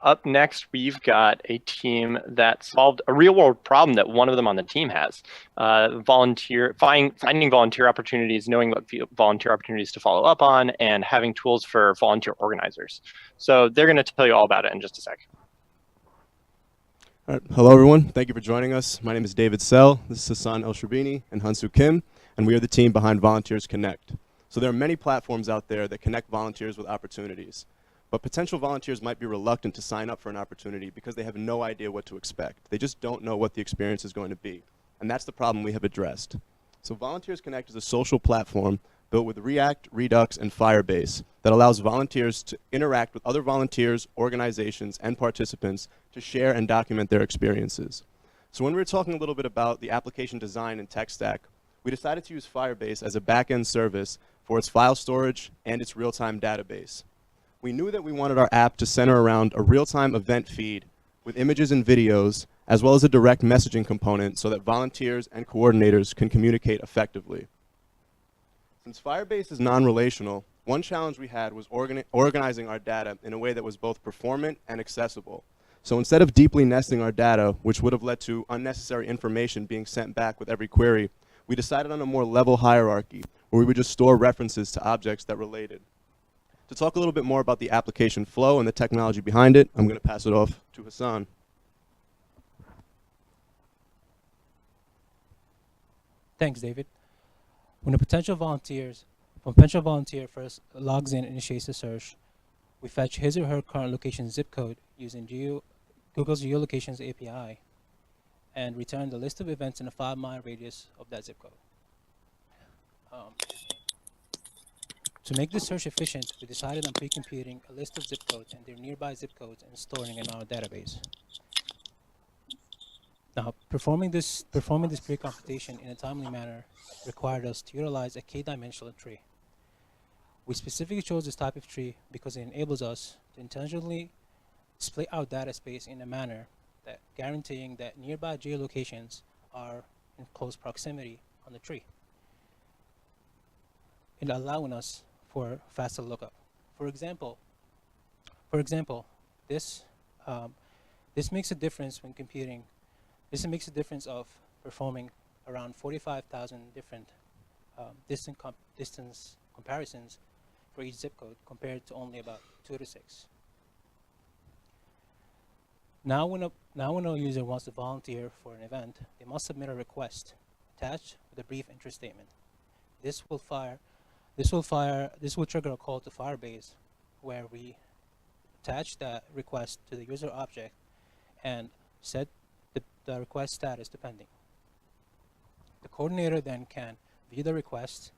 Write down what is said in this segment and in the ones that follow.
up next, we've got a team that solved a real-world problem that one of them on the team has. Finding volunteer opportunities, knowing what volunteer opportunities to follow up on, and having tools for volunteer organizers. So they're going to tell you all about it in just a sec. All right. Hello, everyone. Thank you for joining us. My name is David Sell. This is Hassan El-Shrabini and Hansu Kim, and we are the team behind Volunteers Connect. So there are many platforms out there that connect volunteers with opportunities. But potential volunteers might be reluctant to sign up for an opportunity because they have no idea what to expect. They just don't know what the experience is going to be. And that's the problem we have addressed. So Volunteers Connect is a social platform built with React, Redux, and Firebase that allows volunteers to interact with other volunteers, organizations, and participants to share and document their experiences. So when we were talking a little bit about the application design and tech stack, we decided to use Firebase as a back-end service for its file storage and its real-time database. We knew that we wanted our app to center around a real-time event feed with images and videos, as well as a direct messaging component so that volunteers and coordinators can communicate effectively. Since Firebase is non-relational, one challenge we had was organizing our data in a way that was both performant and accessible. So instead of deeply nesting our data, which would have led to unnecessary information being sent back with every query, we decided on a more level hierarchy where we would just store references to objects that related. To talk a little bit more about the application flow and the technology behind it, I'm going to pass it off to Hassan. Thanks, David. When a potential volunteer first logs in and initiates a search, we fetch his or her current location zip code using Google's geolocations API and return the list of events in a 5-mile radius of that zip code. To make this search efficient, we decided on pre-computing a list of zip codes and their nearby zip codes and storing in our database. Now, performing this pre-computation in a timely manner required us to utilize a k-dimensional tree. We specifically chose this type of tree because it enables us to intentionally split our data space in a manner that guaranteeing that nearby geolocations are in close proximity on the tree, and allowing us for faster lookup. For example, this makes a difference when computing. This makes a difference of performing around 45,000 different distance comparisons for each zip code compared to only about 2 to 6. Now when a user wants to volunteer for an event, they must submit a request attached with a brief interest statement. This will trigger a call to Firebase where we attach that request to the user object and set the request status to pending. The coordinator then can view the request,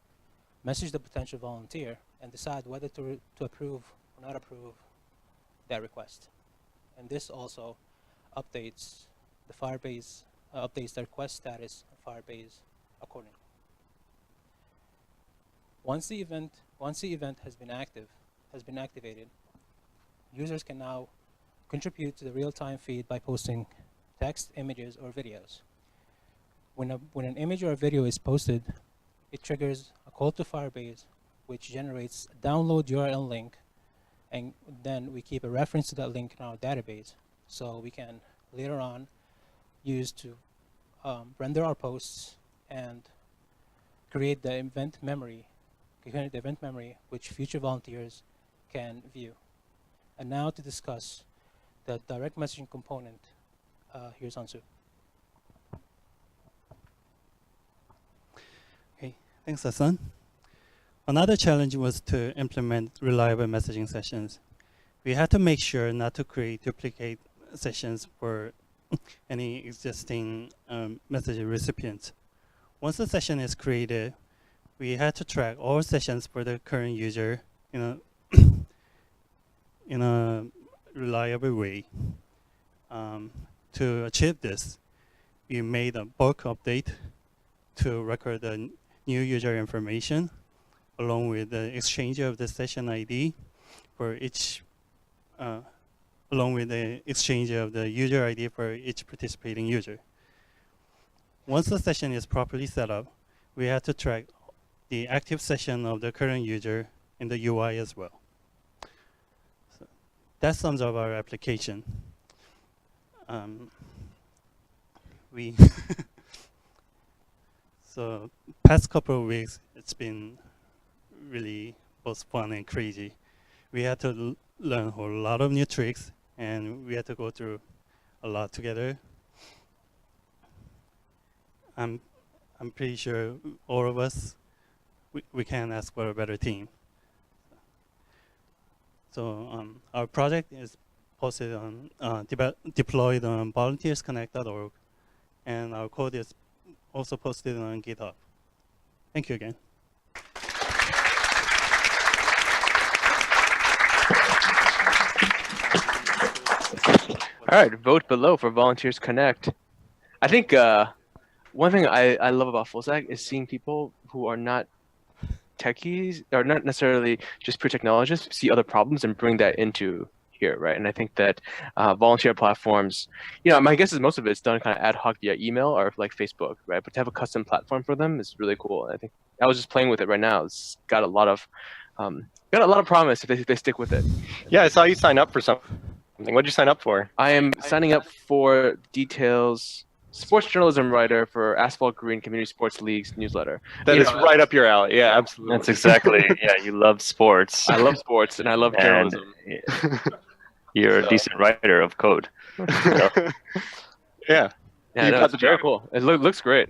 message the potential volunteer, and decide whether to approve or not approve that request. And this also updates the Firebase, updates the request status of Firebase accordingly. Once the event has been activated, users can now contribute to the real-time feed by posting text, images, or videos. When an image or a video is posted, it triggers a call to Firebase, which generates a download URL link, and then we keep a reference to that link in our database, so we can later on use to render our posts and create the event memory which future volunteers can view. And now to discuss the direct messaging component, here's Hansu. Okay, thanks, Hassan. Another challenge was to implement reliable messaging sessions. We had to make sure not to create duplicate sessions for any existing message recipients. Once the session is created, we had to track all sessions for the current user in a reliable way. To achieve this, we made a bulk update to record the new user information, along with the exchange of the session ID for each, along with the exchange of the user ID for each participating user. Once the session is properly set up, we have to track the active session of the current user in the UI as well. So that sums up our application. We so past couple of weeks, it's been really both fun and crazy. We had to learn a whole lot of new tricks, and we had to go through a lot together. I'm pretty sure all of us, we can ask for a better team. So our project is posted on, deployed on volunteersconnect.org, and our code is also posted on GitHub. Thank you again. All right, vote below for Volunteers Connect. I think one thing I love about full stack is seeing people who are not techies, or not necessarily just pure technologists, see other problems and bring that into here, right? And I think that volunteer platforms, my guess is most of it's done kind of ad hoc via email or like Facebook, right? But to have a custom platform for them is really cool. And I think I was just playing with it right now. It's got a lot of promise if they stick with it. Yeah, I saw you sign up for something. What did you sign up for? I am signing up for details. Sports journalism writer for Asphalt Green Community Sports League's newsletter. That is right up your alley. Yeah, absolutely. That's exactly. Yeah, you love sports. I love sports and I love journalism. You're a decent writer of code. Yeah. Yeah, no, it's very cool. It looks great.